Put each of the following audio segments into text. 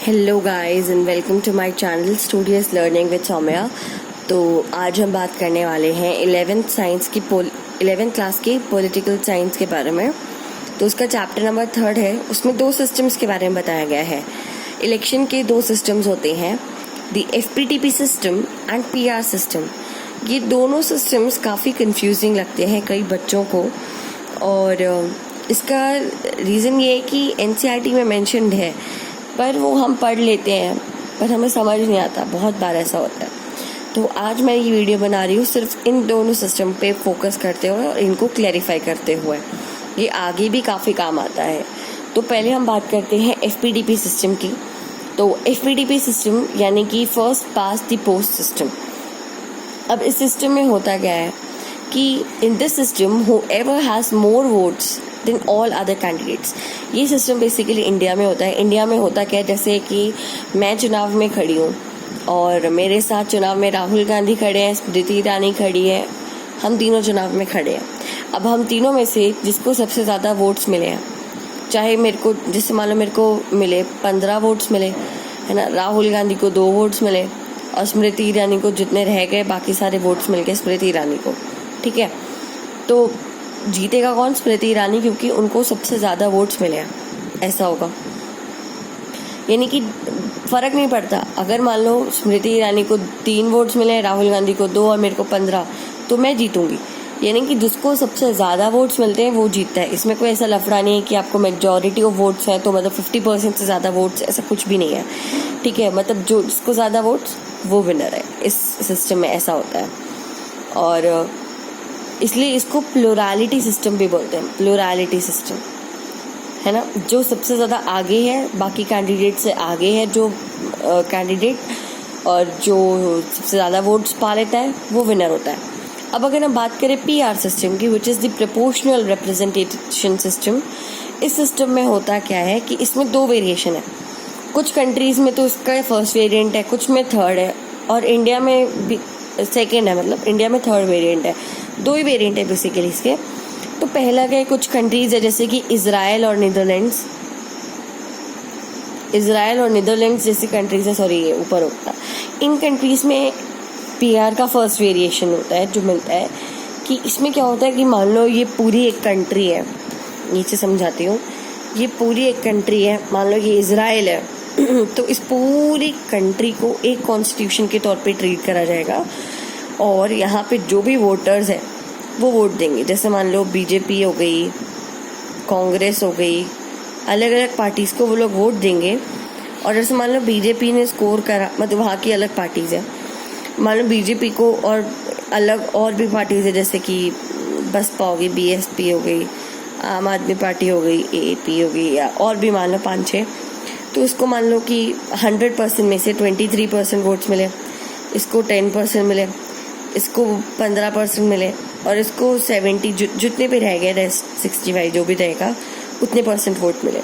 Hello guys and welcome to my channel studious learning with Saumya. तो आज हम बात करने वाले हैं 11th क्लास की पॉलिटिकल साइंस के बारे में। तो उसका चैप्टर नंबर 3 है। उसमें दो सिस्टम्स के बारे में बताया गया है। इलेक्शन के दो सिस्टम्स होते हैं, the FPTP system and PR system. ये दोनों सिस्टम्स काफ़ी कंफ्यूजिंग लगते हैं कई बच्चों को, और इसका रीज़न ये है कि NCERT में मेंशन्ड है, पर वो हम पढ़ लेते हैं पर हमें समझ नहीं आता। बहुत बार ऐसा होता है। तो आज मैं ये वीडियो बना रही हूँ सिर्फ इन दोनों सिस्टम पे फोकस करते हुए और इनको क्लैरिफाई करते हुए। ये आगे भी काफ़ी काम आता है। तो पहले हम बात करते हैं FPTP सिस्टम की। तो FPTP सिस्टम यानी कि first past the post system. अब इस सिस्टम में होता क्या है कि in this system whoever has more votes than all other candidates. ये सिस्टम बेसिकली इंडिया में होता है। इंडिया में होता क्या है, जैसे कि मैं चुनाव में खड़ी हूँ और मेरे साथ चुनाव में राहुल गांधी खड़े हैं, स्मृति ईरानी खड़ी है, हम तीनों चुनाव में खड़े हैं। अब हम तीनों में से जिसको सबसे ज़्यादा वोट्स मिले हैं, चाहे मेरे को जिससे मान लो मेरे को मिले 15 वोट्स मिले, है ना, राहुल गांधी को 2 वोट्स मिले और स्मृति ईरानी को जितने रह गए बाकी सारे वोट्स मिल गए स्मृति ईरानी को। ठीक है, तो जीतेगा कौन? स्मृति ईरानी, क्योंकि उनको सबसे ज़्यादा वोट्स मिले हैं। ऐसा होगा, यानी कि फ़र्क नहीं पड़ता। अगर मान लो स्मृति ईरानी को 3 वोट्स मिले, राहुल गांधी को 2 और मेरे को 15, तो मैं जीतूंगी। यानी कि जिसको सबसे ज़्यादा वोट्स मिलते हैं वो जीतता है। इसमें कोई ऐसा लफड़ा नहीं है कि आपको मेजॉरिटी ऑफ वोट्स है तो मतलब 50% से ज़्यादा वोट्स, ऐसा कुछ भी नहीं है। ठीक है, मतलब जो जिसको ज़्यादा वोट्स वो विनर है। इस सिस्टम में ऐसा होता है, और इसलिए इसको प्लुरैलिटी सिस्टम भी बोलते हैं। प्लुरैलिटी सिस्टम, है ना, जो सबसे ज़्यादा आगे है, बाकी कैंडिडेट से आगे है जो कैंडिडेट, और जो सबसे ज़्यादा वोट्स पा लेता है वो विनर होता है। अब अगर हम बात करें PR सिस्टम की, which is the proportional representation system. इस सिस्टम में होता क्या है कि इसमें 2 वेरिएशन है। कुछ कंट्रीज़ में तो इसका फर्स्ट वेरिएंट है, कुछ में थर्ड है, और इंडिया में भी सेकेंड है। मतलब इंडिया में थर्ड वेरिएंट है। 2 ही वेरिएंट है बेसिकली इसके। तो पहला क्या है, कुछ कंट्रीज है जैसे कि इजराइल और नीदरलैंड्स जैसी कंट्रीज है, सॉरी ये ऊपर होता है। इन कंट्रीज में PR का फर्स्ट वेरिएशन होता है, जो मिलता है कि इसमें क्या होता है कि मान लो ये पूरी एक कंट्री है, नीचे समझाती हूँ। ये पूरी एक कंट्री है, मान लो ये इजराइल है तो इस पूरी कंट्री को एक कॉन्स्टिट्यूशन के तौर पे ट्रीट करा जाएगा, और यहाँ पे जो भी वोटर्स हैं वो वोट देंगे। जैसे मान लो BJP हो गई, कांग्रेस हो गई, अलग अलग पार्टीज़ को वो लोग वोट देंगे। और जैसे मान लो BJP ने स्कोर करा, मतलब वहाँ की अलग पार्टीज़ है, मान लो BJP को और अलग और भी पार्टीज़ है जैसे कि बसपा हो गई, BSP हो गई, आम आदमी पार्टी हो गई, AAP हो गई, या और भी मान लो 5-6। तो इसको मान लो कि 100% में से 23% वोट्स मिले, इसको 10% मिले, इसको 15% मिले, और इसको 70 जितने भी रह गए, रेस्ट 65 जो भी रहेगा उतने % वोट मिले।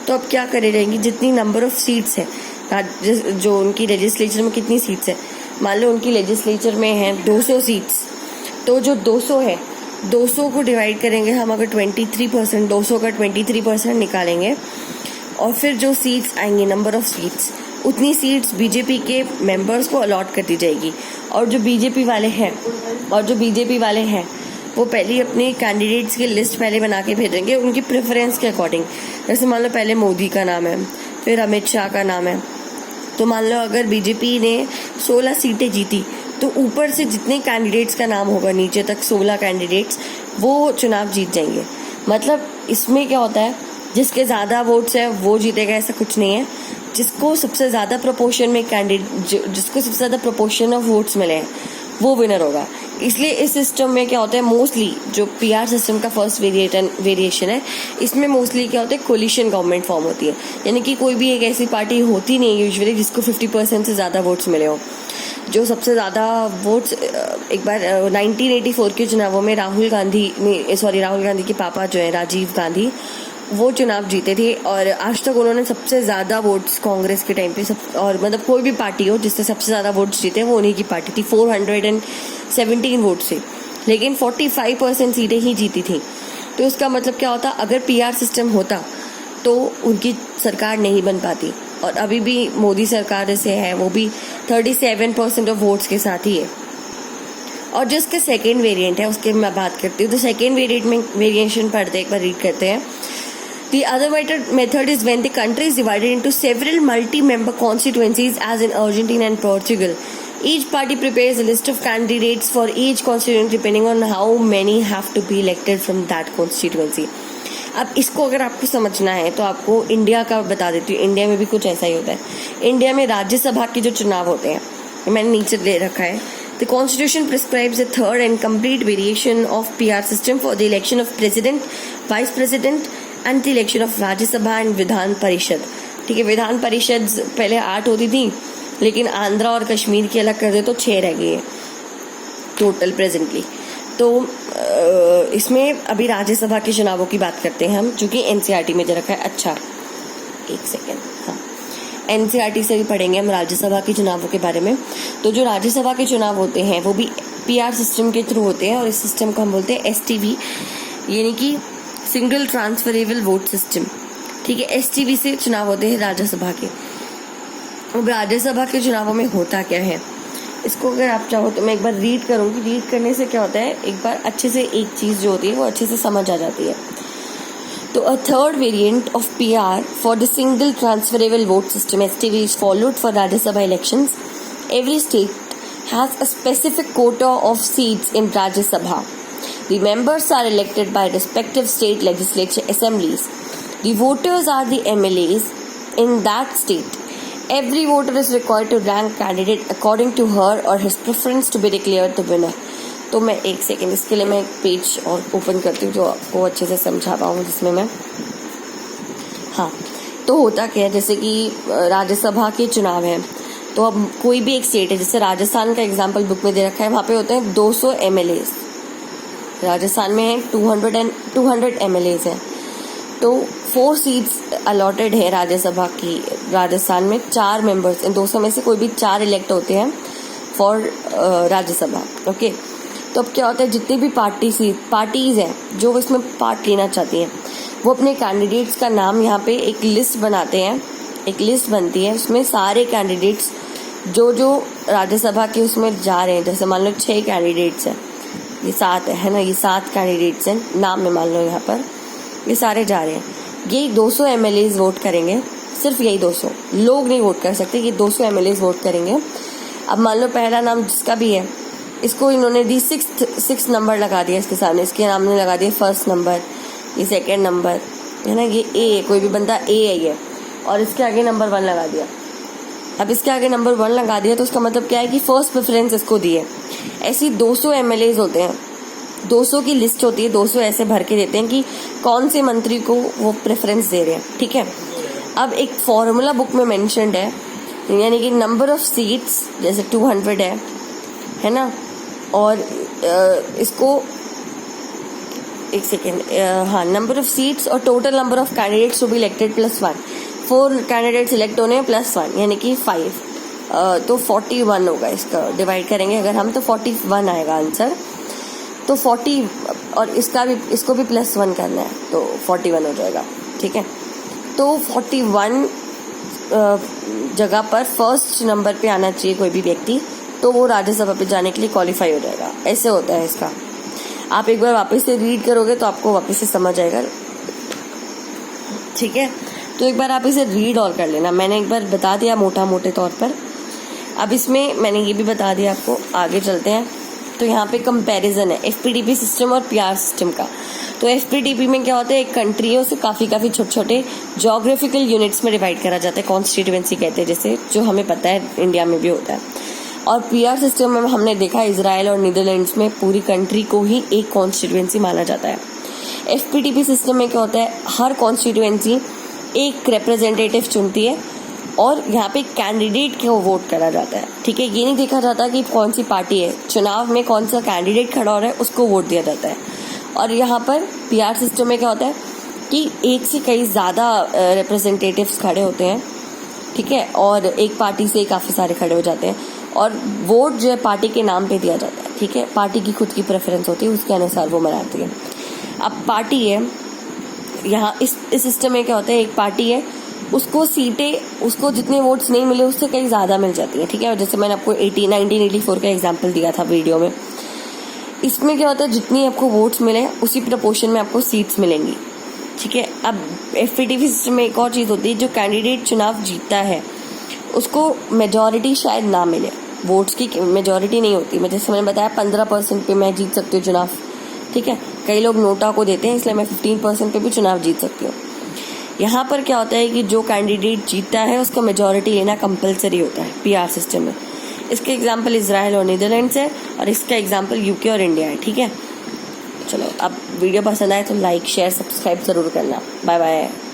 तो अब क्या करे जाएंगी, जितनी नंबर ऑफ सीट्स है, जो उनकी लेजिस्लेचर में कितनी सीट्स है, मान लो उनकी लेजिस्लेचर में है 200 सीट्स, तो जो 200 है 200 को डिवाइड करेंगे हम। अगर 23%, 200 का 23% निकालेंगे, और फिर जो सीट्स आएंगी, नंबर ऑफ सीट्स, उतनी सीट्स BJP के मेंबर्स को अलॉट कर दी जाएगी। और जो BJP वाले हैं वो पहले अपने कैंडिडेट्स की लिस्ट पहले बना के भेजेंगे उनकी प्रेफरेंस के अकॉर्डिंग। जैसे मान लो पहले मोदी का नाम है, फिर अमित शाह का नाम है, तो मान लो अगर BJP ने 16 सीटें जीती तो ऊपर से जितने कैंडिडेट्स का नाम होगा नीचे तक 16 कैंडिडेट्स वो चुनाव जीत जाएंगे। मतलब इसमें क्या होता है, जिसके ज़्यादा वोट्स है वो जीतेगा, ऐसा कुछ नहीं है। जिसको सबसे ज़्यादा प्रोपोर्शन में जिसको सबसे ज़्यादा प्रोपोर्शन ऑफ वोट्स मिले हैं वो विनर होगा। इसलिए इस सिस्टम में क्या होता है, मोस्टली जो PR सिस्टम का फर्स्ट वेरिएशन है, इसमें मोस्टली क्या होता है, कोलिशन गवर्नमेंट फॉर्म होती है। यानी कि कोई भी एक ऐसी पार्टी होती नहीं है यूजुअली जिसको 50% से ज़्यादा वोट्स मिले हो। जो सबसे ज़्यादा वोट्स, एक बार 1984 के चुनावों में राहुल गांधी के पापा जो है राजीव गांधी, वो चुनाव जीते थे, और आज तक उन्होंने सबसे ज़्यादा वोट्स कांग्रेस के टाइम पे और मतलब कोई भी पार्टी हो जिससे सबसे ज़्यादा वोट्स जीते वो उन्हीं की पार्टी थी, 417 वोट से, लेकिन 45% सीटें ही जीती थी। तो इसका मतलब क्या होता, अगर PR सिस्टम होता तो उनकी सरकार नहीं बन पाती। और अभी भी मोदी सरकार जैसे है वो भी 37% ऑफ वोट्स के साथ ही है। और जो इसका सेकेंड वेरिएंट है उसके मैं बात करती हूँ। तो सेकेंड वेरिएंट में वेरिएशन पढ़ते हैं, एक बार रीड करते हैं। The other method is when the country is divided into several multi-member constituencies as in Argentina and Portugal. Each party prepares a list of candidates for each constituency depending on how many have to be elected from that constituency. अब इसको अगर आपको समझना है तो आपको India का बता देती हूँ। इंडिया में भी कुछ ऐसा ही होता है। इंडिया में राज्यसभा के जो चुनाव होते हैं, मैंने नीचे दे रखा है। The Constitution prescribes a third and complete variation of PR system for the election of President, Vice President and the election of राज्य सभा एंड विधान परिषद। ठीक है, विधान परिषद पहले 8 होती थी, लेकिन आंध्रा और कश्मीर की अलग कर दे तो 6 रह गई है टोटल प्रेजेंटली। तो इसमें अभी राज्यसभा के चुनावों की बात करते हैं हम, जो कि एनसीईआरटी में दे रखा है। अच्छा एक सेकेंड, हाँ, एनसीईआरटी से भी पढ़ेंगे हम राज्यसभा के चुनावों के बारे में। तो जो राज्यसभा के चुनाव होते हैं वो भी पीआर सिस्टम के थ्रू होते हैं, और इस सिस्टम को हम बोलते हैं एसटीवी, यानी कि सिंगल ट्रांसफरेबल वोट सिस्टम। ठीक है, एसटीवी से चुनाव होते हैं राज्यसभा के। अब राज्यसभा के चुनावों में होता क्या है, इसको अगर आप चाहो तो मैं एक बार रीड करूंगी। रीड करने से क्या होता है, एक बार अच्छे से एक चीज़ जो होती है वो अच्छे से समझ आ जाती है। तो a third variant of PR for the single transferable vote system STV is followed for Rajya Sabha elections. Every state has a specific quota of seats in Rajya Sabha. The members are elected by respective state legislature assemblies. The voters are the MLAs in that state. Every voter is required to rank candidate according to her or his preference to be declared the winner. तो मैं एक second, इसके लिए मैं एक page और open करती हूँ जो आपको अच्छे से समझा पाऊँ, जिसमें मैं, हाँ, तो होता क्या है, जैसे कि राज्यसभा के चुनाव हैं, तो अब कोई भी एक स्टेट है, जैसे राजस्थान का एग्जाम्पल बुक में दे रखा है, वहाँ पे होते हैं 200 MLAs। राजस्थान में है 200 MLAs हैं। तो 4 सीट्स अलॉटेड है राज्यसभा की। राजस्थान में 4 मेंबर्स, इन 200 में से कोई भी 4 इलेक्ट होते हैं फॉर राज्यसभा। ओके, तो अब क्या होता है, जितनी भी पार्टीज हैं जो इसमें पार्ट लेना चाहती हैं, वो अपने कैंडिडेट्स का नाम यहाँ पे एक लिस्ट बनाते हैं। एक लिस्ट बनती है, उसमें सारे कैंडिडेट्स जो राज्यसभा के उसमें जा रहे हैं, जैसे मान लो 6 कैंडिडेट्स हैं, ये 7 है ना, ये 7 कैंडिडेट्स हैं, नाम में मान लो यहाँ पर ये सारे जा रहे हैं। यही 200 MLAs वोट करेंगे, सिर्फ यही 200 लोग नहीं वोट कर सकते, ये 200 MLAs वोट करेंगे। अब मान लो पहला नाम जिसका भी है, इसको इन्होंने दी 6 नंबर लगा दिया इसके सामने, इसके नाम ने लगा दिया 1st नंबर, ये 2nd नंबर है ना, ये ए है, कोई भी बंदा ए है ये, और इसके आगे नंबर 1 लगा दिया। अब इसके आगे नंबर 1 लगा दिया तो उसका मतलब क्या है कि फर्स्ट प्रेफरेंस इसको दी है। ऐसी 200 MLAs होते हैं, 200 की लिस्ट होती है, 200 ऐसे भर के देते हैं कि कौन से मंत्री को वो प्रेफरेंस दे रहे हैं। ठीक है, अब एक फॉर्मूला बुक में मेंशन्ड है, यानी कि नंबर ऑफ सीट्स जैसे 200 है ना, और इसको एक सेकेंड, हाँ, नंबर ऑफ सीट्स और total number of candidates to be elected +1, 4 candidates elect होने +1 यानी कि 5, तो 41 होगा। इसका डिवाइड करेंगे अगर हम तो 41 आएगा आंसर। तो 40 और इसको भी +1 करना है तो 41 हो जाएगा। ठीक है, तो 41 जगह पर फर्स्ट नंबर पे आना चाहिए कोई भी व्यक्ति, तो वो राज्यसभा पे जाने के लिए क्वालिफाई हो जाएगा। ऐसे होता है इसका। आप एक बार वापस से रीड करोगे तो आपको वापस से समझ आएगा। ठीक है, तो एक बार आप इसे रीड और कर लेना। मैंने एक बार बता दिया मोटे तौर पर, अब इसमें मैंने ये भी बता दिया आपको। आगे चलते हैं, तो यहाँ पे कंपैरिजन है एफपीडीपी सिस्टम और पीआर सिस्टम का। तो एफपीडीपी में क्या होता है, एक कंट्री है, उसे काफ़ी छोटे जोग्राफिकल यूनिट्स में डिवाइड करा जाता है, कॉन्स्टिट्यूएंसी कहते हैं, जैसे जो हमें पता है इंडिया में भी होता है। और पीआर सिस्टम में हमने देखा इजराइल और नीदरलैंड्स में पूरी कंट्री को ही एक कॉन्स्टिट्यूएंसी माना जाता है। एफपीडीपी सिस्टम में क्या होता है, हर कॉन्स्टिट्यूएंसी एक रिप्रेजेंटेटिव चुनती है और यहाँ पे कैंडिडेट को वोट करा जाता है। ठीक है, ये नहीं देखा जाता कि कौन सी पार्टी है, चुनाव में कौन सा कैंडिडेट खड़ा हो रहा है उसको वोट दिया जाता है। और यहाँ पर पीआर सिस्टम में क्या होता है कि एक से कई ज़्यादा रिप्रेजेंटेटिव्स खड़े होते हैं। ठीक है, और एक पार्टी से काफ़ी सारे खड़े हो जाते हैं और वोट जो है पार्टी के नाम पे दिया जाता है। ठीक है, पार्टी की खुद की प्रेफरेंस होती है, उसके अनुसार वो मनाती है। अब पार्टी है यहाँ इस सिस्टम में क्या होता है, एक पार्टी है उसको सीटें, उसको जितने वोट्स नहीं मिले उससे कहीं ज़्यादा मिल जाती हैं, ठीक है। जैसे मैंने आपको 1984 का एग्जाम्पल दिया था वीडियो में। इसमें क्या होता है, जितनी आपको वोट्स मिले उसी प्रपोर्शन में आपको सीट्स मिलेंगी, ठीक है। अब एफपीटीवी सिस्टम में एक और चीज़ होती है, जो कैंडिडेट चुनाव जीतता है उसको मेजॉरिटी शायद ना मिले, वोट्स की मेजॉरिटी नहीं होती। मैं जैसे मैंने बताया 15% पे मैं जीत सकती हूँ चुनाव, ठीक है। कई लोग नोटा को देते हैं, इसलिए मैं 15% पे भी चुनाव जीत सकती हूँ। यहाँ पर क्या होता है कि जो कैंडिडेट जीतता है उसको मेजॉरिटी लेना कंपलसरी होता है पीआर सिस्टम में। इसके एग्जाम्पल इजराइल और नीदरलैंड्स है, और इसका एग्जाम्पल यूके और इंडिया है, ठीक है। चलो, अब वीडियो पसंद आए तो लाइक शेयर सब्सक्राइब ज़रूर करना। Bye bye.